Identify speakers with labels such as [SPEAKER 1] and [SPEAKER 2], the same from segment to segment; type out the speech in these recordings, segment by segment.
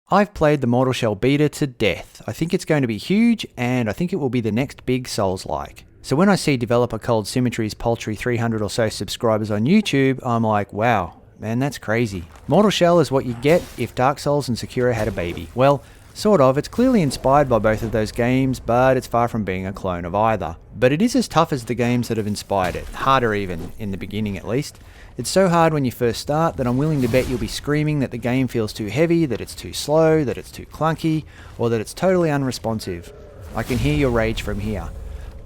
[SPEAKER 1] I've played the Mortal Shell beta to death. I think it's going to be huge, and I think it will be the next big Souls-like. So when I see developer Cold Symmetry's paltry 300 or so subscribers on YouTube, I'm like, wow, man, that's crazy. Mortal Shell is what you get if Dark Souls and Sekiro had a baby. Well, sort of. It's clearly inspired by both of those games, but it's far from being a clone of either. But it is as tough as the games that have inspired it, harder even, in the beginning at least. It's so hard when you first start that I'm willing to bet you'll be screaming that the game feels too heavy, that it's too slow, that it's too clunky, or that it's totally unresponsive. I can hear your rage from here.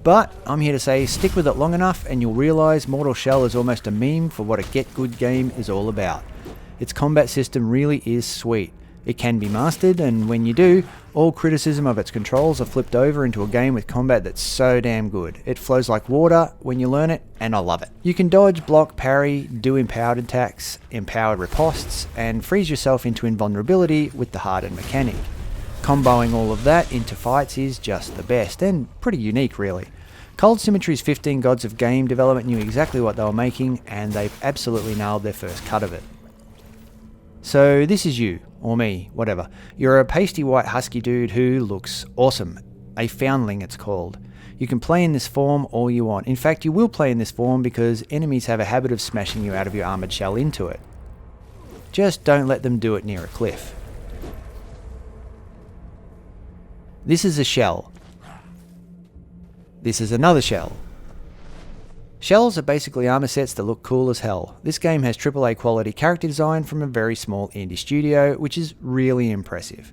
[SPEAKER 1] But I'm here to say stick with it long enough and you'll realise Mortal Shell is almost a meme for what a get good game is all about. Its combat system really is sweet. It can be mastered, and when you do, all criticism of its controls are flipped over into a game with combat that's so damn good. It flows like water when you learn it, and I love it. You can dodge, block, parry, do empowered attacks, empowered ripostes, and freeze yourself into invulnerability with the hardened mechanic. Comboing all of that into fights is just the best, and pretty unique really. Cold Symmetry's 15 gods of game development knew exactly what they were making, and they've absolutely nailed their first cut of it. So this is you, or me, whatever. You're a pasty white husky dude who looks awesome. A foundling it's called. You can play in this form all you want. In fact, you will play in this form because enemies have a habit of smashing you out of your armoured shell into it. Just don't let them do it near a cliff. This is a shell. This is another shell. Shells are basically armor sets that look cool as hell. This game has AAA quality character design from a very small indie studio, which is really impressive.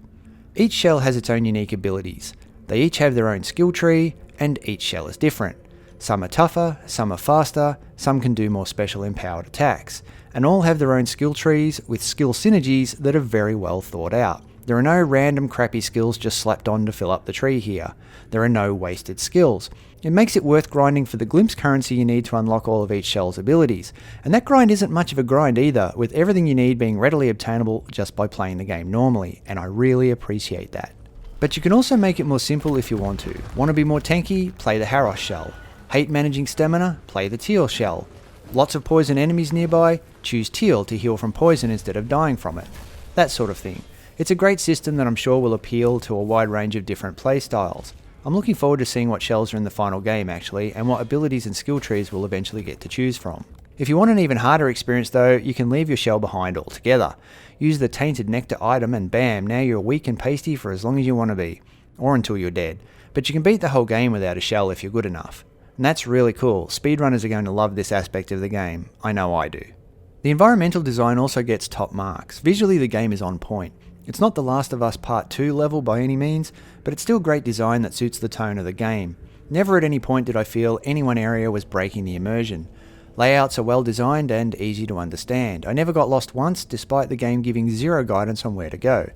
[SPEAKER 1] Each shell has its own unique abilities. They each have their own skill tree, and each shell is different. Some are tougher, some are faster, some can do more special empowered attacks, and all have their own skill trees with skill synergies that are very well thought out. There are no random crappy skills just slapped on to fill up the tree here. There are no wasted skills. It makes it worth grinding for the glimpse currency you need to unlock all of each shell's abilities. And that grind isn't much of a grind either, with everything you need being readily obtainable just by playing the game normally, and I really appreciate that. But you can also make it more simple if you want to. Want to be more tanky? Play the Harros shell. Hate managing stamina? Play the Teal shell. Lots of poison enemies nearby? Choose Teal to heal from poison instead of dying from it. That sort of thing. It's a great system that I'm sure will appeal to a wide range of different playstyles. I'm looking forward to seeing what shells are in the final game actually, and what abilities and skill trees we'll eventually get to choose from. If you want an even harder experience though, you can leave your shell behind altogether. Use the Tainted Nectar item and bam, now you're weak and pasty for as long as you want to be. Or until you're dead. But you can beat the whole game without a shell if you're good enough. And that's really cool. Speedrunners are going to love this aspect of the game. I know I do. The environmental design also gets top marks. Visually the game is on point. It's not The Last of Us Part 2 level by any means, but it's still great design that suits the tone of the game. Never at any point did I feel any one area was breaking the immersion. Layouts are well designed and easy to understand. I never got lost once, despite the game giving zero guidance on where to go.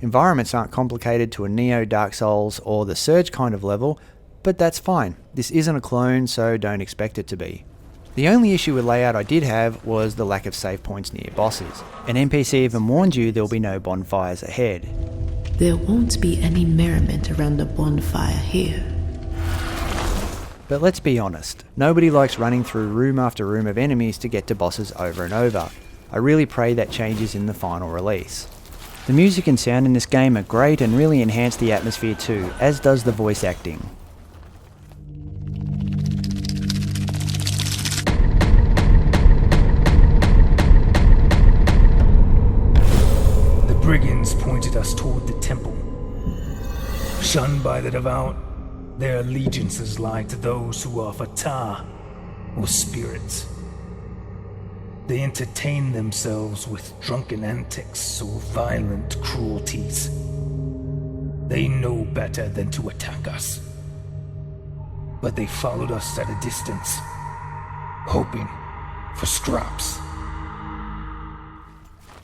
[SPEAKER 1] Environments aren't complicated to a Neo, Dark Souls or The Surge kind of level, but that's fine. This isn't a clone, so don't expect it to be. The only issue with layout I did have was the lack of save points near bosses. An NPC even warned you there'll be no bonfires ahead.
[SPEAKER 2] There won't be any merriment around the bonfire here.
[SPEAKER 1] But let's be honest, nobody likes running through room after room of enemies to get to bosses over and over. I really pray that changes in the final release. The music and sound in this game are great and really enhance the atmosphere too, as does the voice acting.
[SPEAKER 3] Brigands pointed us toward the temple. Shunned by the devout, their allegiances lie to those who are Fatah, or spirits. They entertain themselves with drunken antics or violent cruelties. They know better than to attack us. But they followed us at a distance, hoping for scraps.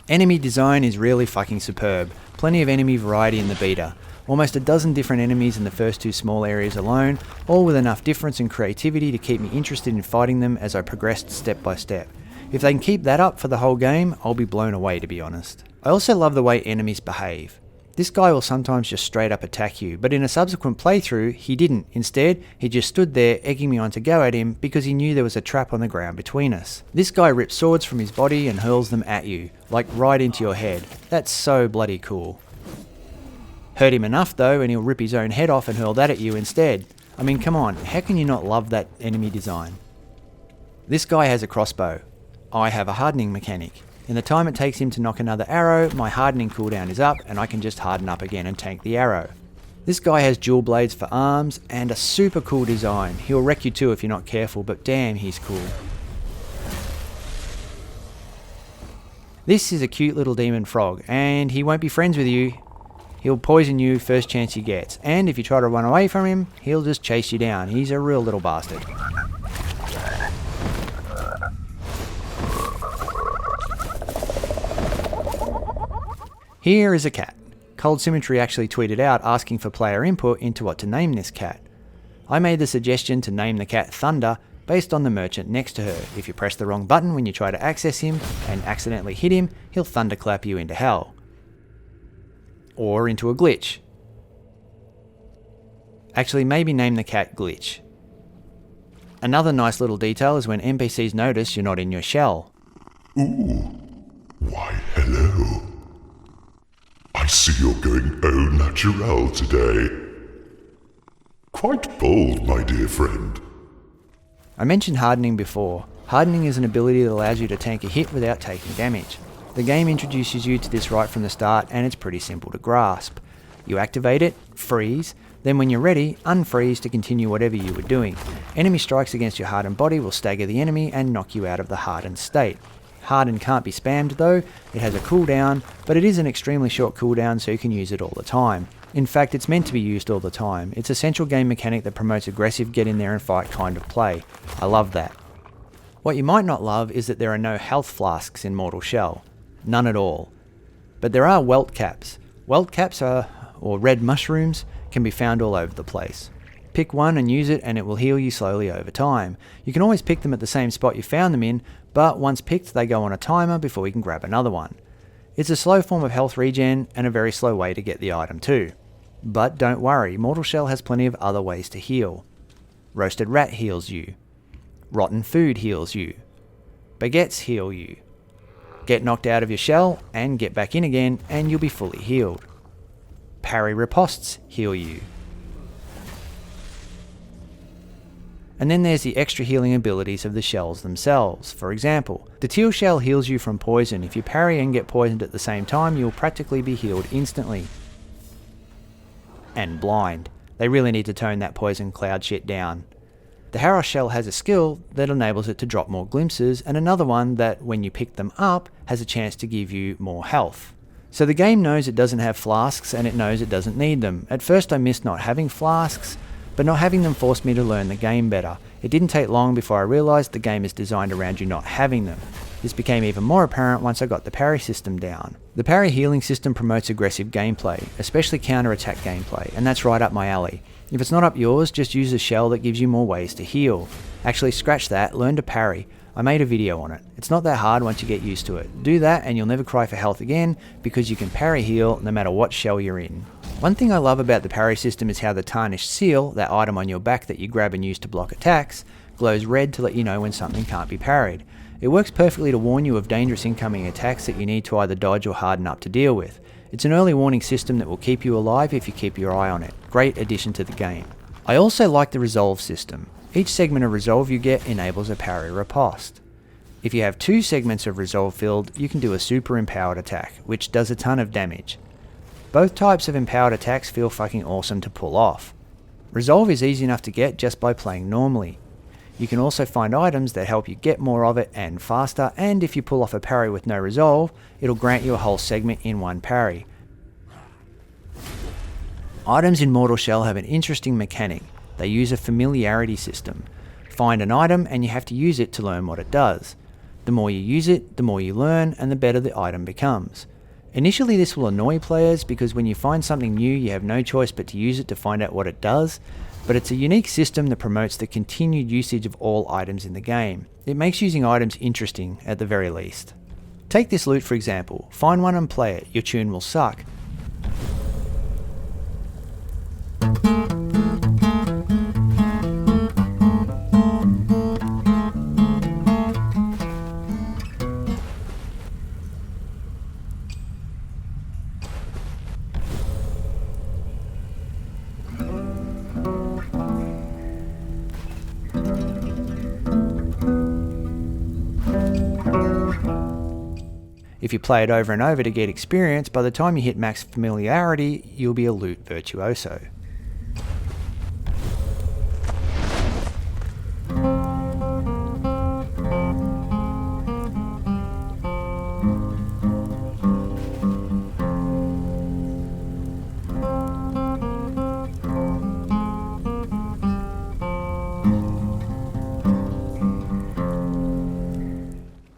[SPEAKER 1] Enemy design is really fucking superb. Plenty of enemy variety in the beta. Almost a dozen different enemies in the first two small areas alone, all with enough difference and creativity to keep me interested in fighting them as I progressed step by step. If they can keep that up for the whole game, I'll be blown away to be honest. I also love the way enemies behave. This guy will sometimes just straight up attack you, but in a subsequent playthrough, he didn't. Instead, he just stood there egging me on to go at him because he knew there was a trap on the ground between us. This guy rips swords from his body and hurls them at you, like right into your head. That's so bloody cool. Hurt him enough though and he'll rip his own head off and hurl that at you instead. I mean, come on, how can you not love that enemy design? This guy has a crossbow. I have a hardening mechanic. In the time it takes him to knock another arrow, my hardening cooldown is up and I can just harden up again and tank the arrow. This guy has dual blades for arms and a super cool design. He'll wreck you too if you're not careful, but damn, he's cool. This is a cute little demon frog, and he won't be friends with you. He'll poison you first chance he gets, and if you try to run away from him, he'll just chase you down. He's a real little bastard. Here is a cat. Cold Symmetry actually tweeted out asking for player input into what to name this cat. I made the suggestion to name the cat Thunder based on the merchant next to her. If you press the wrong button when you try to access him and accidentally hit him, he'll thunderclap you into hell. Or into a glitch. Actually, maybe name the cat Glitch. Another nice little detail is when NPCs notice you're not in your shell.
[SPEAKER 4] Ooh, why hello. I see you're going au naturel today. Quite bold, my dear friend.
[SPEAKER 1] I mentioned hardening before. Hardening is an ability that allows you to tank a hit without taking damage. The game introduces you to this right from the start and it's pretty simple to grasp. You activate it, freeze, then when you're ready, unfreeze to continue whatever you were doing. Enemy strikes against your hardened body will stagger the enemy and knock you out of the hardened state. Harden can't be spammed though, it has a cooldown, but it is an extremely short cooldown so you can use it all the time. In fact, it's meant to be used all the time. It's a central game mechanic that promotes aggressive get in there and fight kind of play. I love that. What you might not love is that there are no health flasks in Mortal Shell. None at all. But there are Welt Caps. Welt Caps or red mushrooms, can be found all over the place. Pick one and use it and it will heal you slowly over time. You can always pick them at the same spot you found them in, but once picked they go on a timer before you can grab another one. It's a slow form of health regen and a very slow way to get the item too. But don't worry, Mortal Shell has plenty of other ways to heal. Roasted rat heals you. Rotten food heals you. Baguettes heal you. Get knocked out of your shell and get back in again and you'll be fully healed. Parry ripostes heal you. And then there's the extra healing abilities of the shells themselves. For example, the teal shell heals you from poison. If you parry and get poisoned at the same time, you'll practically be healed instantly. And blind. They really need to tone that poison cloud shit down. The Harrow shell has a skill that enables it to drop more glimpses, and another one that, when you pick them up, has a chance to give you more health. So the game knows it doesn't have flasks, and it knows it doesn't need them. At first I missed not having flasks, but not having them forced me to learn the game better. It didn't take long before I realised the game is designed around you not having them. This became even more apparent once I got the parry system down. The parry healing system promotes aggressive gameplay, especially counter-attack gameplay, and that's right up my alley. If it's not up yours, just use a shell that gives you more ways to heal. Actually, scratch that, learn to parry. I made a video on it. It's not that hard once you get used to it. Do that and you'll never cry for health again, because you can parry heal no matter what shell you're in. One thing I love about the parry system is how the tarnished seal, that item on your back that you grab and use to block attacks, glows red to let you know when something can't be parried. It works perfectly to warn you of dangerous incoming attacks that you need to either dodge or harden up to deal with. It's an early warning system that will keep you alive if you keep your eye on it. Great addition to the game. I also like the resolve system. Each segment of resolve you get enables a parry riposte. If you have 2 segments of resolve filled, you can do a super empowered attack, which does a ton of damage. Both types of empowered attacks feel fucking awesome to pull off. Resolve is easy enough to get just by playing normally. You can also find items that help you get more of it and faster, and if you pull off a parry with no resolve, it'll grant you a whole segment in one parry. Items in Mortal Shell have an interesting mechanic. They use a familiarity system. Find an item and you have to use it to learn what it does. The more you use it, the more you learn and the better the item becomes. Initially this will annoy players because when you find something new you have no choice but to use it to find out what it does, but it's a unique system that promotes the continued usage of all items in the game. It makes using items interesting at the very least. Take this loot for example, find one and play it, your tune will suck. If you play it over and over to get experience, by the time you hit max familiarity, you'll be a loot virtuoso.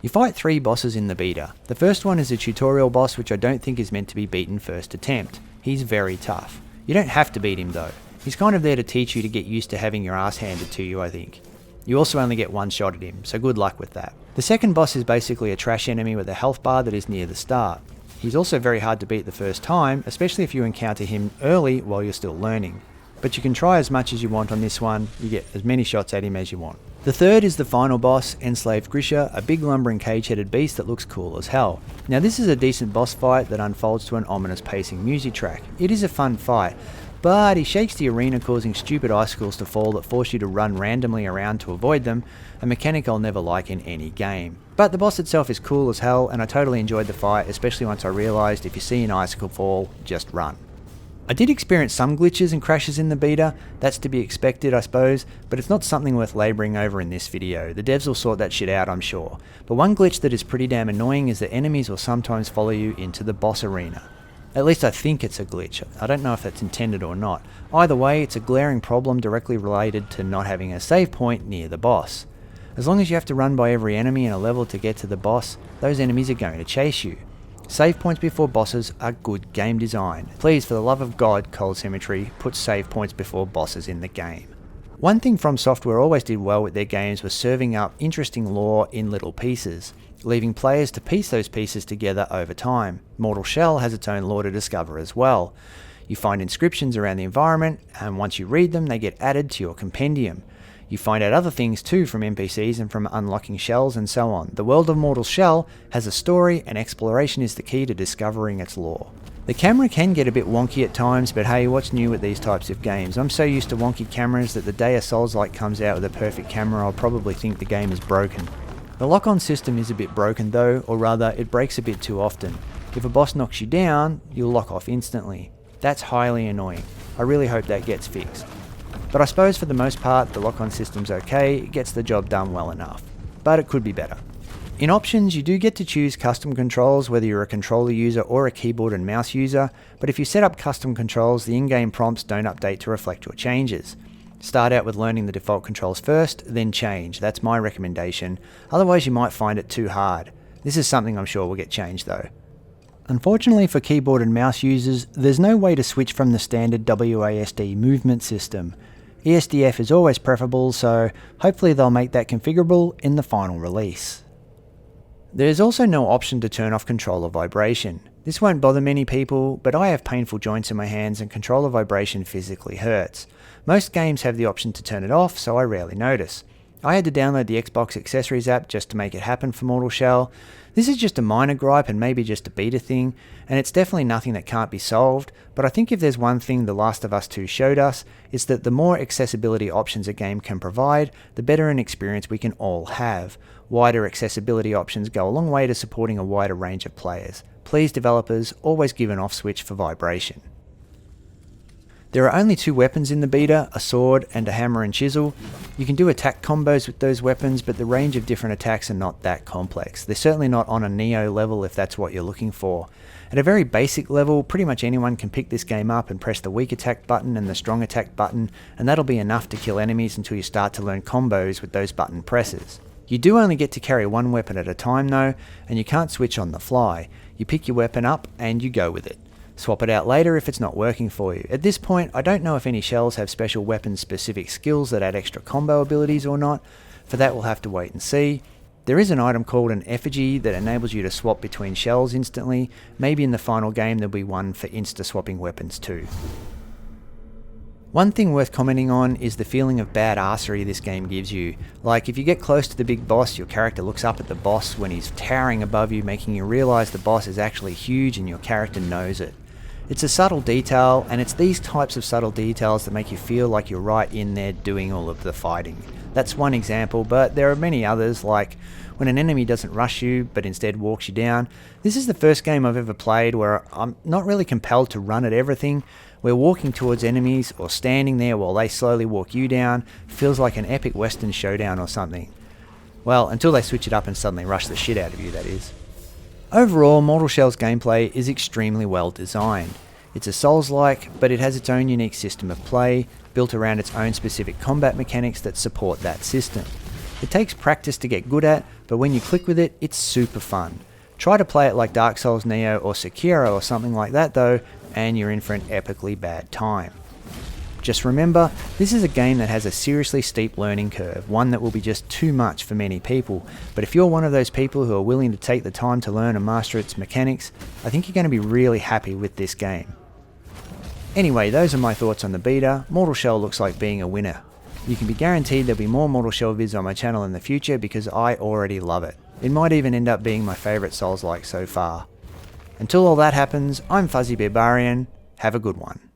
[SPEAKER 1] You fight 3 bosses in the beta. The first one is a tutorial boss which I don't think is meant to be beaten first attempt. He's very tough. You don't have to beat him though. He's kind of there to teach you to get used to having your ass handed to you, I think. You also only get one shot at him, so good luck with that. The second boss is basically a trash enemy with a health bar that is near the start. He's also very hard to beat the first time, especially if you encounter him early while you're still learning. But you can try as much as you want on this one, you get as many shots at him as you want. The third is the final boss, Enslaved Grisha, a big lumbering cage-headed beast that looks cool as hell. Now this is a decent boss fight that unfolds to an ominous pacing music track. It is a fun fight, but he shakes the arena causing stupid icicles to fall that force you to run randomly around to avoid them, a mechanic I'll never like in any game. But the boss itself is cool as hell and I totally enjoyed the fight, especially once I realised if you see an icicle fall, just run. I did experience some glitches and crashes in the beta, that's to be expected I suppose, but it's not something worth labouring over in this video. The devs will sort that shit out I'm sure. But one glitch that is pretty damn annoying is that enemies will sometimes follow you into the boss arena. At least I think it's a glitch, I don't know if that's intended or not. Either way, it's a glaring problem directly related to not having a save point near the boss. As long as you have to run by every enemy in a level to get to the boss, those enemies are going to chase you. Save points before bosses are good game design. Please, for the love of God, Cold Symmetry, put save points before bosses in the game. One thing From Software always did well with their games was serving up interesting lore in little pieces, leaving players to piece those pieces together over time. Mortal Shell has its own lore to discover as well. You find inscriptions around the environment, and once you read them, they get added to your compendium. You find out other things too from NPCs and from unlocking shells and so on. The world of Mortal Shell has a story and exploration is the key to discovering its lore. The camera can get a bit wonky at times, but hey, what's new with these types of games? I'm so used to wonky cameras that the day a Souls-like comes out with a perfect camera, I'll probably think the game is broken. The lock-on system is a bit broken though, or rather, it breaks a bit too often. If a boss knocks you down, you'll lock off instantly. That's highly annoying. I really hope that gets fixed. But I suppose for the most part, the lock-on system's okay, it gets the job done well enough. But it could be better. In options, you do get to choose custom controls, whether you're a controller user or a keyboard and mouse user, but if you set up custom controls, the in-game prompts don't update to reflect your changes. Start out with learning the default controls first, then change. That's my recommendation. Otherwise you might find it too hard. This is something I'm sure will get changed though. Unfortunately for keyboard and mouse users, there's no way to switch from the standard WASD movement system. ESDF is always preferable, so hopefully they'll make that configurable in the final release. There is also no option to turn off controller vibration. This won't bother many people, but I have painful joints in my hands and controller vibration physically hurts. Most games have the option to turn it off, so I rarely notice. I had to download the Xbox Accessories app just to make it happen for Mortal Shell. This is just a minor gripe and maybe just a beta thing, and it's definitely nothing that can't be solved, but I think if there's one thing The Last of Us 2 showed us, it's that the more accessibility options a game can provide, the better an experience we can all have. Wider accessibility options go a long way to supporting a wider range of players. Please developers, always give an off switch for vibration. There are only 2 weapons in the beta, a sword and a hammer and chisel. You can do attack combos with those weapons, but the range of different attacks are not that complex. They're certainly not on a Neo level if that's what you're looking for. At a very basic level, pretty much anyone can pick this game up and press the weak attack button and the strong attack button, and that'll be enough to kill enemies until you start to learn combos with those button presses. You do only get to carry one weapon at a time though, and you can't switch on the fly. You pick your weapon up and you go with it. Swap it out later if it's not working for you. At this point, I don't know if any shells have special weapon-specific skills that add extra combo abilities or not. For that, we'll have to wait and see. There is an item called an effigy that enables you to swap between shells instantly. Maybe in the final game there'll be one for insta-swapping weapons too. One thing worth commenting on is the feeling of badassery this game gives you. Like, if you get close to the big boss, your character looks up at the boss when he's towering above you, making you realise the boss is actually huge and your character knows it. It's a subtle detail, and it's these types of subtle details that make you feel like you're right in there doing all of the fighting. That's one example, but there are many others, like when an enemy doesn't rush you but instead walks you down. This is the first game I've ever played where I'm not really compelled to run at everything, where walking towards enemies or standing there while they slowly walk you down feels like an epic western showdown or something. Well, until they switch it up and suddenly rush the shit out of you, that is. Overall, Mortal Shell's gameplay is extremely well designed. It's a Souls-like, but it has its own unique system of play, built around its own specific combat mechanics that support that system. It takes practice to get good at, but when you click with it, it's super fun. Try to play it like Dark Souls Neo or Sekiro or something like that though, and you're in for an epically bad time. Just remember, this is a game that has a seriously steep learning curve, one that will be just too much for many people, but if you're one of those people who are willing to take the time to learn and master its mechanics, I think you're going to be really happy with this game. Anyway, those are my thoughts on the beta. Mortal Shell looks like being a winner. You can be guaranteed there'll be more Mortal Shell vids on my channel in the future because I already love it. It might even end up being my favourite Souls-like so far. Until all that happens, I'm Fuzzy Barbarian. Have a good one.